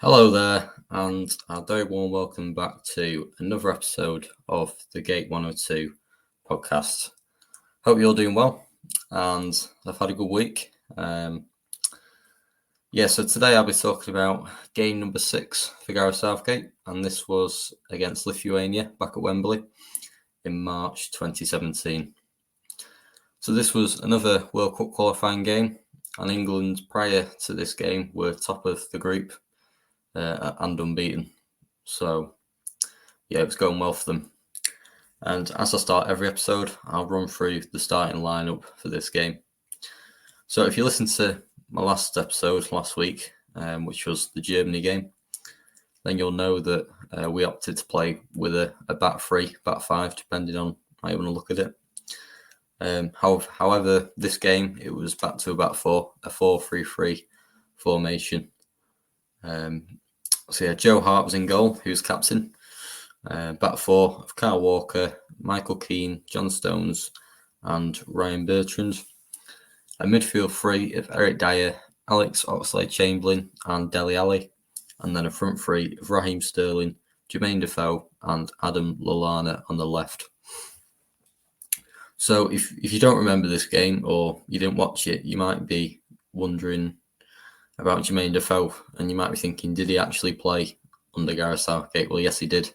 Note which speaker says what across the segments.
Speaker 1: Hello there, and a very warm welcome back to another episode of the Gate 102 podcast. Hope you're doing well, and I've had a good week. So today I'll be talking about game number 6 for Gareth Southgate, and this was against Lithuania back at Wembley in March 2017. So this was another World Cup qualifying game, and England prior to this game were top of the group. And unbeaten. So, it was going well for them. And as I start every episode, I'll run through the starting lineup for this game. So if you listened to my last episode last week, which was the Germany game, then you'll know that we opted to play with a back 3, back 5, depending on how you want to look at it. However, this game, it was back to a back 4, a 4-3-3 formation. Joe Hart was in goal, he was captain. Back 4 of Kyle Walker, Michael Keane, John Stones, and Ryan Bertrand. A midfield 3 of Eric Dyer, Alex Oxlade-Chamberlain, and Dele Alli. And then a front 3 of Raheem Sterling, Jermaine Defoe, and Adam Lallana on the left. So if you don't remember this game or you didn't watch it, you might be wondering about Jermaine Defoe, and you might be thinking, did he actually play under Gareth Southgate? Well, yes, he did.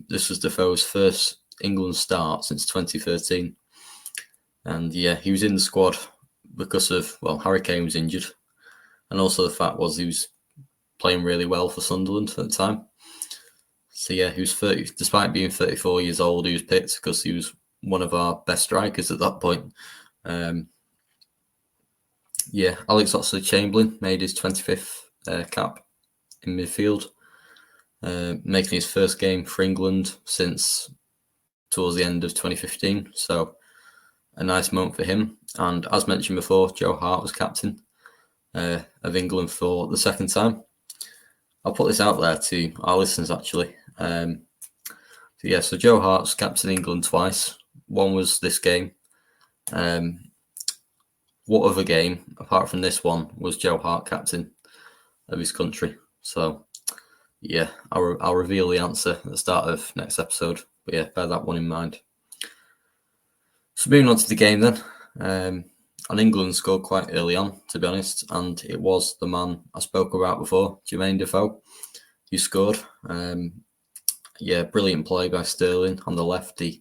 Speaker 1: This was Defoe's first England start since 2013. And he was in the squad because of, Harry Kane was injured. And also the fact was he was playing really well for Sunderland at the time. So he was 30, despite being 34 years old, he was picked because he was one of our best strikers at that point. Alex Oxlade-Chamberlain made his 25th cap in midfield, making his first game for England since towards the end of 2015. So a nice moment for him. And as mentioned before, Joe Hart was captain of England for the second time. I'll put this out there to our listeners, actually. So Joe Hart's captain England twice. One was this game. What other game, apart from this one, was Joe Hart captain of his country? So, I'll reveal the answer at the start of next episode. But bear that one in mind. So moving on to the game then. And England scored quite early on, to be honest. And it was the man I spoke about before, Jermaine Defoe, who scored. Brilliant play by Sterling on the left. I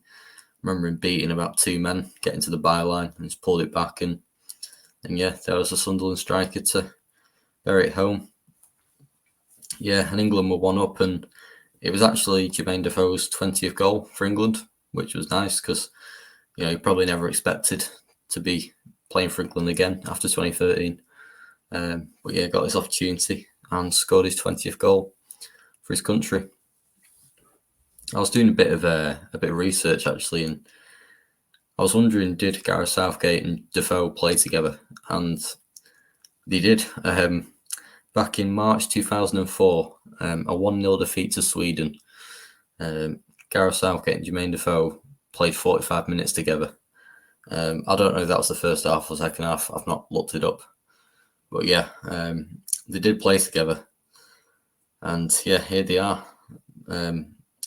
Speaker 1: remember him beating about 2 men, getting to the byline and just pulled it back. And there was a Sunderland striker to bury it home. And England were 1-up, and it was actually Jermaine Defoe's 20th goal for England, which was nice because, he probably never expected to be playing for England again after 2013. Got this opportunity and scored his 20th goal for his country. I was doing a bit of research actually, and I was wondering, did Gareth Southgate and Defoe play together? And they did. Back in March 2004, a 1-0 defeat to Sweden. Gareth Southgate and Jermaine Defoe played 45 minutes together. I don't know if that was the first half or second half. I've not looked it up. But they did play together. And here they are.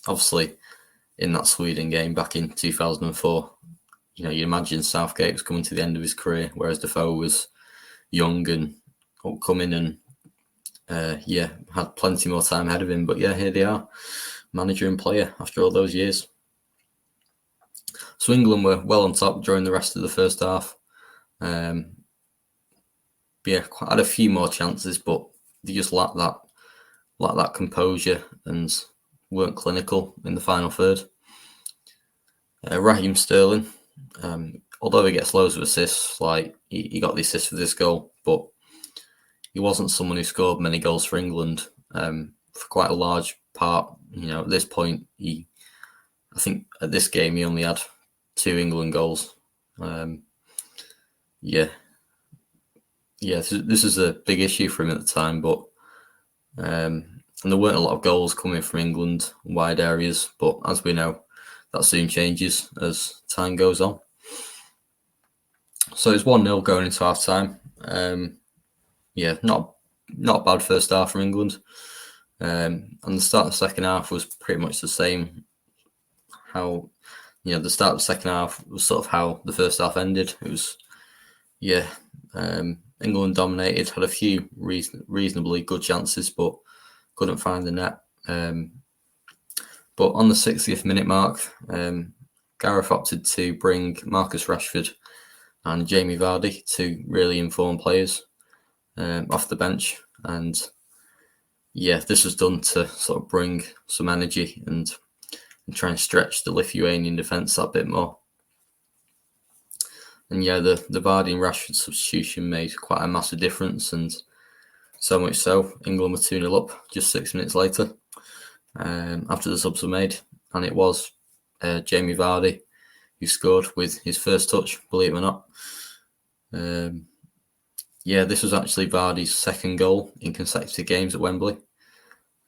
Speaker 1: Obviously, in that Sweden game back in 2004, you imagine Southgate was coming to the end of his career, whereas Defoe was young and upcoming and, had plenty more time ahead of him. But here they are, manager and player after all those years. So England were well on top during the rest of the first half. Had a few more chances, but they just lacked that composure and weren't clinical in the final third. Raheem Sterling, although he gets loads of assists, like he got the assist for this goal, but he wasn't someone who scored many goals for England for quite a large part. At this point, I think at this game he only had 2 England goals. This is a big issue for him at the time, but and there weren't a lot of goals coming from England wide areas. But as we know, that soon changes as time goes on. So it's 1-0 going into half time. Not not a bad first half from England. And the start of the second half was pretty much the same. How, the start of the second half was sort of how the first half ended. It was, England dominated, had a few reasonably good chances, but couldn't find the net. But on the 60th minute mark, Gareth opted to bring Marcus Rashford and Jamie Vardy, two really informed players, off the bench. And this was done to sort of bring some energy and try and stretch the Lithuanian defence that bit more. And the Vardy and Rashford substitution made quite a massive difference, and so much so, England were 2-0 up just 6 minutes later after the subs were made. And it was Jamie Vardy who scored with his first touch, believe it or not. This was actually Vardy's second goal in consecutive games at Wembley.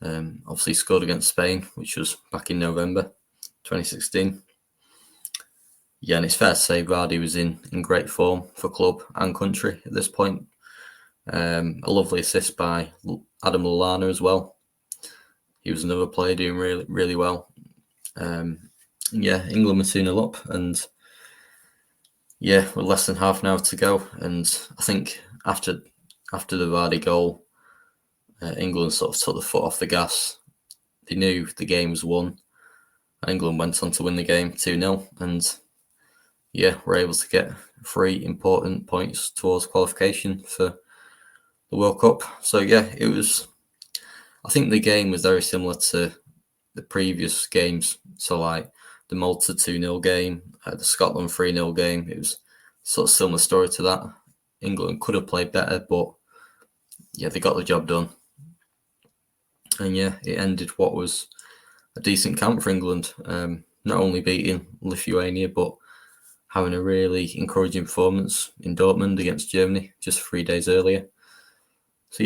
Speaker 1: Obviously scored against Spain, which was back in November 2016. And it's fair to say Vardy was in great form for club and country at this point. A lovely assist by Adam Lallana as well. He was another player doing really, really well. England were 2-0 up, and with less than half an hour to go. And I think after the Vardy goal, England sort of took the foot off the gas. They knew the game was won. England went on to win the game 2-0, and were able to get 3 important points towards qualification for the World Cup. So it was. I think the game was very similar to the previous games. So like the Malta 2-0 game, the Scotland 3-0 game. It was sort of similar story to that. England could have played better, but they got the job done. And it ended what was a decent camp for England. Not only beating Lithuania, but having a really encouraging performance in Dortmund against Germany just 3 days earlier. So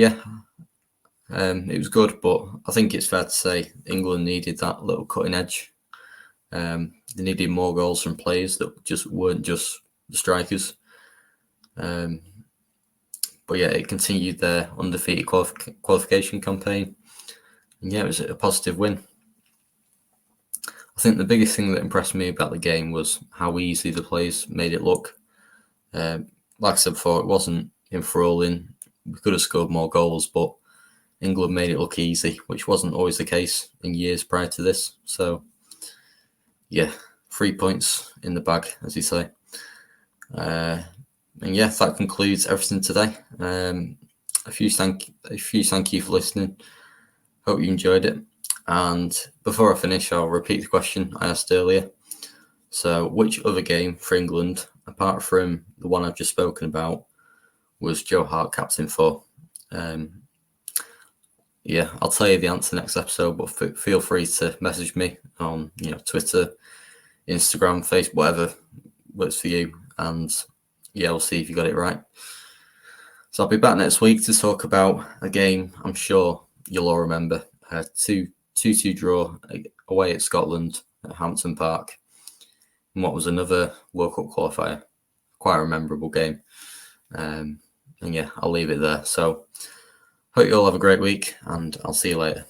Speaker 1: it was good, but I think it's fair to say England needed that little cutting edge. They needed more goals from players that just weren't just the strikers. It continued their undefeated qualification campaign. And it was a positive win. I think the biggest thing that impressed me about the game was how easy the players made it look. Like I said before, it wasn't enthralling. We could have scored more goals, but England made it look easy, which wasn't always the case in years prior to this. So, 3 points in the bag, as you say. That concludes everything today. A few thank you for listening. Hope you enjoyed it. And before I finish, I'll repeat the question I asked earlier. So, which other game for England, apart from the one I've just spoken about, was Joe Hart captain for? I'll tell you the answer next episode, but feel free to message me on Twitter, Instagram, Facebook, whatever works for you. And we'll see if you got it right. So I'll be back next week to talk about a game I'm sure you'll all remember. 2-2 draw away at Scotland at Hampton Park. And what was another World Cup qualifier. Quite a memorable game. I'll leave it there. So hope you all have a great week, and I'll see you later.